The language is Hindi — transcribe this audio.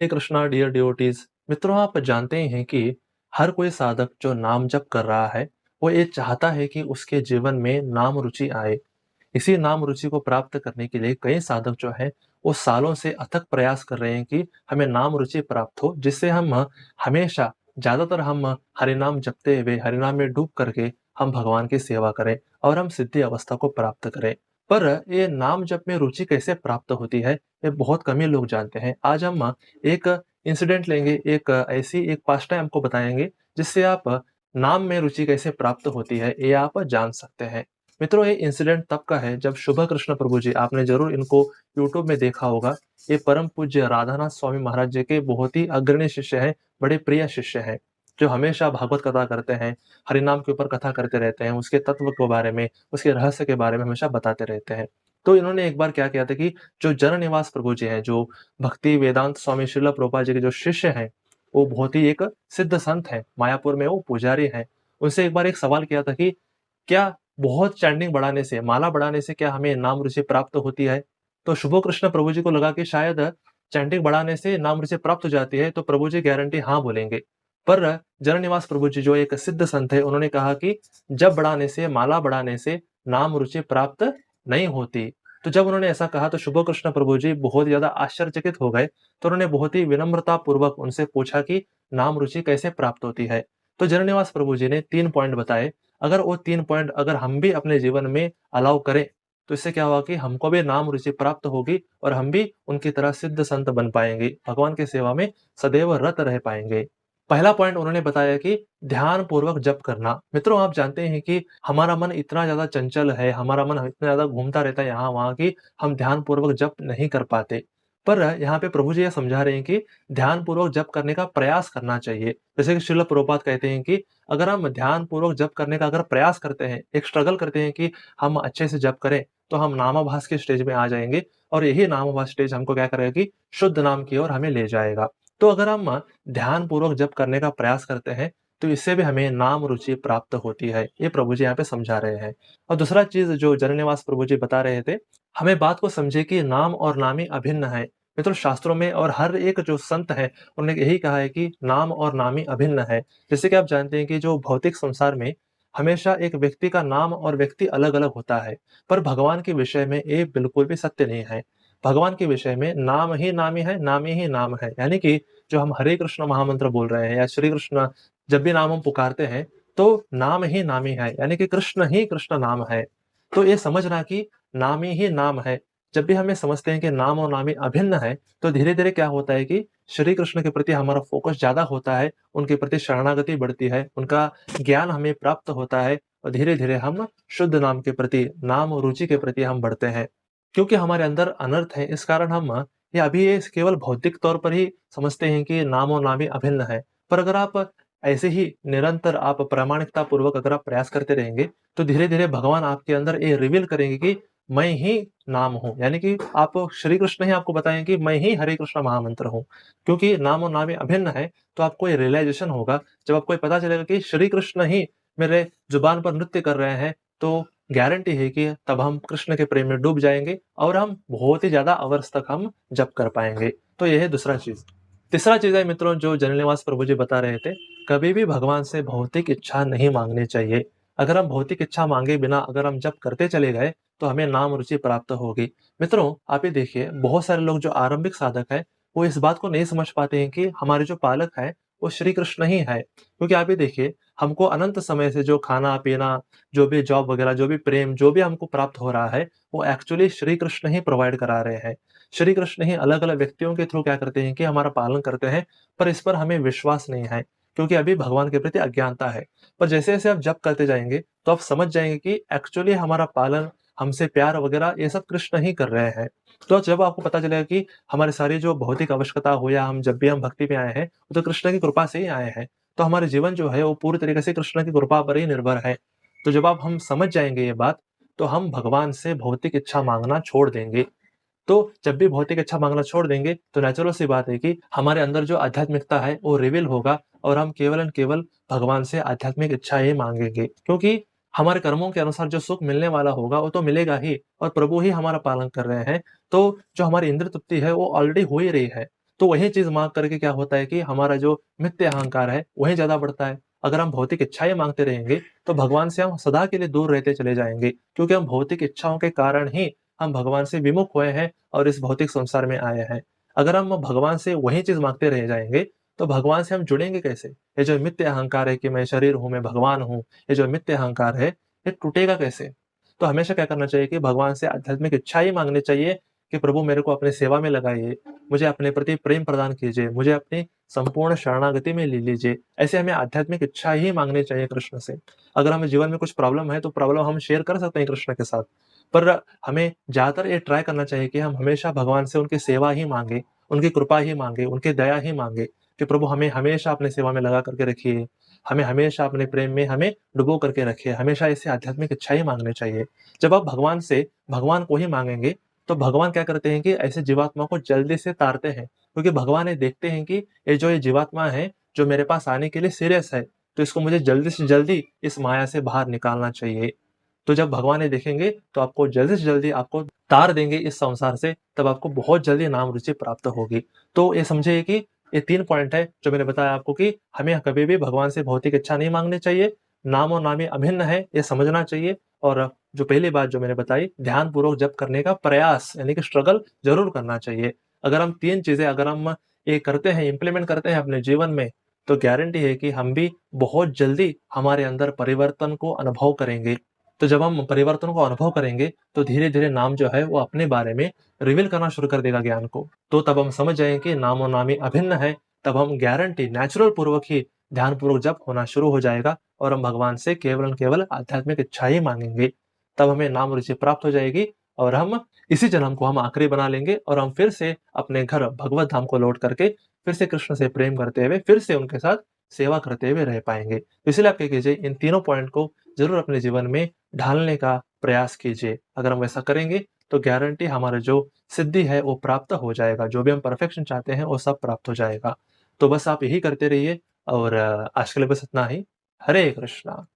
हे कृष्णा डियर डिवोटीज। मित्रों, आप जानते ही हैं कि हर कोई साधक जो नाम जप कर रहा है वो ये चाहता है कि उसके जीवन में नाम रुचि आए। इसी नाम रुचि को प्राप्त करने के लिए कई साधक जो है वो सालों से अथक प्रयास कर रहे हैं कि हमें नाम रुचि प्राप्त हो, जिससे हम हमेशा ज्यादातर हम हरिनाम जपते हुए हरिनाम में डूब करके हम भगवान की सेवा करें और हम सिद्धि अवस्था को प्राप्त करें। पर ये नाम जप में रुचि कैसे प्राप्त होती है ये बहुत कम ही लोग जानते हैं। आज हम एक इंसिडेंट लेंगे, एक ऐसी एक पास्ट टाइम आपको बताएंगे जिससे आप नाम में रुचि कैसे प्राप्त होती है ये आप जान सकते हैं। मित्रों, ये इंसिडेंट तब का है जब शुभ कृष्ण प्रभु जी, आपने जरूर इनको यूट्यूब में देखा होगा। ये परम पूज्य राधानाथ स्वामी महाराज जी के बहुत ही अग्रणी शिष्य हैं, बड़े प्रिय शिष्य हैं, जो हमेशा भागवत कथा करते हैं, हरिनाम के ऊपर कथा करते रहते हैं, उसके तत्व के बारे में, उसके रहस्य के बारे में हमेशा बताते रहते हैं। तो इन्होंने एक बार क्या किया था कि जो जन निवास प्रभु जी हैं, जो भक्ति वेदांत स्वामी श्रील प्रभुपाद जी के जो शिष्य हैं, वो बहुत ही एक सिद्ध संत हैं, मायापुर में वो पुजारी हैं। उनसे एक बार एक सवाल किया था कि क्या बहुत चैंटिंग बढ़ाने से, माला बढ़ाने से क्या हमें नाम रुचि प्राप्त होती है? तो शुभो कृष्ण प्रभु जी को लगा कि शायद चैंटिंग बढ़ाने से नाम रुचि प्राप्त हो जाती है, तो प्रभु जी गारंटी हाँ बोलेंगे। पर जननिवास प्रभु जी जो एक सिद्ध संत है, उन्होंने कहा कि जब बढ़ाने से, माला बढ़ाने से नाम रुचि प्राप्त नहीं होती। तो जब उन्होंने ऐसा कहा तो शुभो कृष्ण प्रभु जी बहुत ज्यादा आश्चर्यचकित हो गए। तो उन्होंने बहुत ही विनम्रता पूर्वक उनसे पूछा कि नाम रुचि कैसे प्राप्त होती है। तो जननिवास प्रभु जी ने 3 पॉइंट बताए। अगर वो 3 पॉइंट अगर हम भी अपने जीवन में अलाउ करें तो इससे क्या होगा कि हमको भी नाम रुचि प्राप्त होगी और हम भी उनकी तरह सिद्ध संत बन पाएंगे, भगवान की सेवा में सदैव रत रह पाएंगे। पहला पॉइंट उन्होंने बताया कि ध्यान पूर्वक जप करना। मित्रों, आप जानते हैं कि हमारा मन इतना ज्यादा चंचल है, हमारा मन इतना ज्यादा घूमता रहता है यहाँ वहां की, हम ध्यान पूर्वक जप नहीं कर पाते। पर यहाँ पे प्रभु जी ये समझा रहे हैं कि ध्यान पूर्वक जप करने का प्रयास करना चाहिए। जैसे कि श्रील प्रभुपाद कहते हैं कि अगर हम ध्यान पूर्वक जप करने का अगर प्रयास करते हैं, एक स्ट्रगल करते हैं कि हम अच्छे से जप करें, तो हम नामाभास के स्टेज में आ जाएंगे और यही नामाभास स्टेज हमको क्या करेगा कि शुद्ध नाम की ओर हमें ले जाएगा। तो अगर हम ध्यान पूर्वक जप करने का प्रयास करते हैं तो इससे भी हमें नाम रुचि प्राप्त होती है। ये प्रभु जी यहाँ पे समझा रहे हैं। और दूसरा चीज जो जननिवास प्रभु जी बता रहे थे, हमें बात को समझे कि नाम और नामी अभिन्न है। मित्रों, शास्त्रों में और हर एक जो संत है उन्होंने यही कहा है कि नाम और नामी अभिन्न है। जैसे कि आप जानते हैं कि जो भौतिक संसार में हमेशा एक व्यक्ति का नाम और व्यक्ति अलग अलग होता है, पर भगवान के विषय में ये बिल्कुल भी सत्य नहीं है। भगवान के विषय में नाम ही नामी है, नामी ही नाम है। यानी कि जो हम हरे कृष्ण महामंत्र बोल रहे हैं या श्री कृष्ण जब भी नाम हम पुकारते हैं, तो नाम ही नामी है, यानी कि कृष्ण ही कृष्ण नाम है। तो ये समझना कि नामी ही नाम है। जब भी हम ये समझते हैं कि नाम और नामी अभिन्न है, तो धीरे धीरे क्या होता है कि श्री कृष्ण के प्रति हमारा फोकस ज्यादा होता है, उनके प्रति शरणागति बढ़ती है, उनका ज्ञान हमें प्राप्त होता है और धीरे धीरे हम शुद्ध नाम के प्रति, नाम और रुचि के प्रति हम बढ़ते हैं। क्योंकि हमारे अंदर अनर्थ है, इस कारण हम ये अभी ये केवल भौतिक तौर पर ही समझते हैं कि नाम और नामी अभिन्न है। पर अगर आप ऐसे ही निरंतर आप प्रामाणिकता पूर्वक अगर आप प्रयास करते रहेंगे, तो धीरे धीरे भगवान आपके अंदर ये रिवील करेंगे कि मैं ही नाम हूँ। यानी कि आप श्री कृष्ण ही आपको बताएंगे कि मैं ही हरे कृष्ण महामंत्र हूँ। क्योंकि नाम और नामी अभिन्न है, तो आपको ये रियलाइजेशन होगा जब आपको ये पता चलेगा कि श्री कृष्ण ही मेरे जुबान पर नृत्य कर रहे हैं, तो गारंटी है कि तब हम कृष्ण के प्रेम में डूब जाएंगे और हम बहुत ही ज्यादा अवर्ष तक हम जप कर पाएंगे। तो यह है दूसरा चीज। तीसरा चीज है मित्रों, जो जननिवास प्रभु जी बता रहे थे, कभी भी भगवान से भौतिक इच्छा नहीं मांगनी चाहिए। अगर हम भौतिक इच्छा मांगे बिना अगर हम जप करते चले गए तो हमें नाम रुचि प्राप्त होगी। मित्रों, आप ये देखिए, बहुत सारे लोग जो आरंभिक साधक है वो इस बात को नहीं समझ पाते हैं कि हमारे जो पालक है वो श्री कृष्ण ही है। क्योंकि आप ये देखिए, हमको अनंत समय से जो खाना पीना, जो भी जॉब वगैरह, जो भी प्रेम, जो भी हमको प्राप्त हो रहा है, वो एक्चुअली श्री कृष्ण ही प्रोवाइड करा रहे हैं। श्री कृष्ण ही अलग अलग व्यक्तियों के थ्रू क्या करते हैं कि हमारा पालन करते हैं, पर इस पर हमें विश्वास नहीं है, क्योंकि अभी भगवान के प्रति अज्ञानता है। पर जैसे जैसे आप जप करते जाएंगे तो आप समझ जाएंगे कि एक्चुअली हमारा पालन, हमसे प्यार वगैरह ये सब कृष्ण ही कर रहे हैं। तो जब आपको पता चलेगा कि हमारी सारी जो भौतिक आवश्यकता हो या हम जब भी हम भक्ति में आए हैं, वो तो कृष्ण की कृपा से ही आए हैं। तो हमारे जीवन जो है वो पूरी तरीके से कृष्ण की कृपा पर ही निर्भर है। तो जब आप हम समझ जाएंगे ये बात, तो हम भगवान से भौतिक इच्छा मांगना छोड़ देंगे। तो जब भी भौतिक इच्छा मांगना छोड़ देंगे तो नेचुरल सी बात है कि हमारे अंदर जो आध्यात्मिकता है वो रिवील होगा और हम केवल एंड केवल भगवान से आध्यात्मिक इच्छा ही मांगेंगे। क्योंकि हमारे कर्मों के अनुसार जो सुख मिलने वाला होगा वो तो मिलेगा ही, और प्रभु ही हमारा पालन कर रहे हैं। तो जो हमारी इंद्र तृप्ति है वो ऑलरेडी हो ही रही है। तो वही चीज़ माँग करके क्या होता है कि हमारा जो मिथ्या अहंकार है, वही ज़्यादा बढ़ता है। अगर हम भौतिक इच्छाएँ माँगते रहेंगे, तो भगवान से हम सदा के लिए दूर रहते चले जाएँगे, क्योंकि हम भौतिक इच्छाओं के कारण ही हम भगवान से विमुख हुए हैं और इस भौतिक संसार में आए हैं। अगर हम भगवान से वही चीज़ माँगते रह जाएँगे, तो भगवान से हम जुड़ेंगे कैसे? ये जो मिथ्या अहंकार है कि मैं शरीर हूँ, मैं भगवान हूँ, ये जो मिथ्या अहंकार है, ये टूटेगा कैसे? तो हमेशा क्या करना चाहिए कि भगवान से आध्यात्मिक इच्छा ही माँगनी चाहिए कि प्रभु मेरे को अपनी सेवा में लगाइए, मुझे अपने प्रति प्रेम प्रदान कीजिए, मुझे अपनी संपूर्ण शरणागति में ले लीजिए। ऐसे हमें आध्यात्मिक इच्छा ही माँगनी चाहिए कृष्ण से। अगर हमें जीवन में कुछ प्रॉब्लम है, तो प्रॉब्लम हम शेयर कर सकते हैं कृष्ण के साथ। पर हमें ज़्यादातर ये ट्राई करना चाहिए कि हम हमेशा भगवान से उनकी सेवा ही माँगे, उनकी कृपा ही माँगे, उनकी दया ही माँगे कि प्रभु हमें हमेशा अपनी सेवा में लगा करके रखिए। हमें हमेशा अपने प्रेम में हमें डुबो करके रखिए। हमेशा ऐसी आध्यात्मिक इच्छा ही माँगनी चाहिए। जब आप भगवान से भगवान को ही माँगेंगे, तो भगवान क्या करते हैं कि ऐसे जीवात्मा को जल्दी से तारते हैं। क्योंकि भगवान ये देखते हैं कि ये जीवात्मा है, जो मेरे पास आने के लिए सीरियस है, तो इसको मुझे जल्दी से जल्दी इस माया से बाहर निकालना चाहिए। तो जब भगवान ये देखेंगे, तो आपको जल्दी से जल्दी आपको तार देंगे इस संसार से, तब आपको बहुत जल्दी नाम रुचि प्राप्त होगी। तो ये समझिए कि ये 3 पॉइंट है, जो मैंने बताया आपको कि हमें कभी भी भगवान से भौतिक इच्छा नहीं माँगनी चाहिए, नाम और नामी अभिन्न है, ये समझना चाहिए और जो पहली बात जो मैंने बताई, ध्यानपूर्वक जप करने का प्रयास यानी कि स्ट्रगल ज़रूर करना चाहिए। अगर हम 3 चीज़ें अगर हम ये करते हैं, इम्प्लीमेंट करते हैं अपने जीवन में, तो गारंटी है कि हम भी बहुत जल्दी हमारे अंदर परिवर्तन को अनुभव करेंगे। तो जब हम परिवर्तन को अनुभव करेंगे, तो धीरे-धीरे नाम जो है वो अपने बारे में रिवील करना शुरू कर देगा ज्ञान को। तो तब हम समझ जाएँगे कि नाम और नामी अभिन्न है, तब हम गारंटी नेचुरल पूर्वक ही ध्यानपूर्वक जप होना शुरू हो जाएगा और हम भगवान से केवल और केवल आध्यात्मिक इच्छा ही माँगेंगे। तब हमें नाम रुचि प्राप्त हो जाएगी और हम इसी जन्म को हम आखिरी बना लेंगे और हम फिर से अपने घर भगवत धाम को लौट करके फिर से कृष्ण से प्रेम करते हुए, फिर से उनके साथ सेवा करते हुए रह पाएँगे। तो इसलिए आप क्या कीजिए, इन तीनों पॉइंट को ज़रूर अपने जीवन में ढालने का प्रयास कीजिए। अगर हम वैसा करेंगे, तो गारंटी हमारा जो सिद्धि है वो प्राप्त हो जाएगा। जो भी हम परफेक्शन चाहते हैं, वो सब प्राप्त हो जाएगा। तो बस आप यही करते रहिए और आज के लिए बस इतना ही। हरे कृष्णा।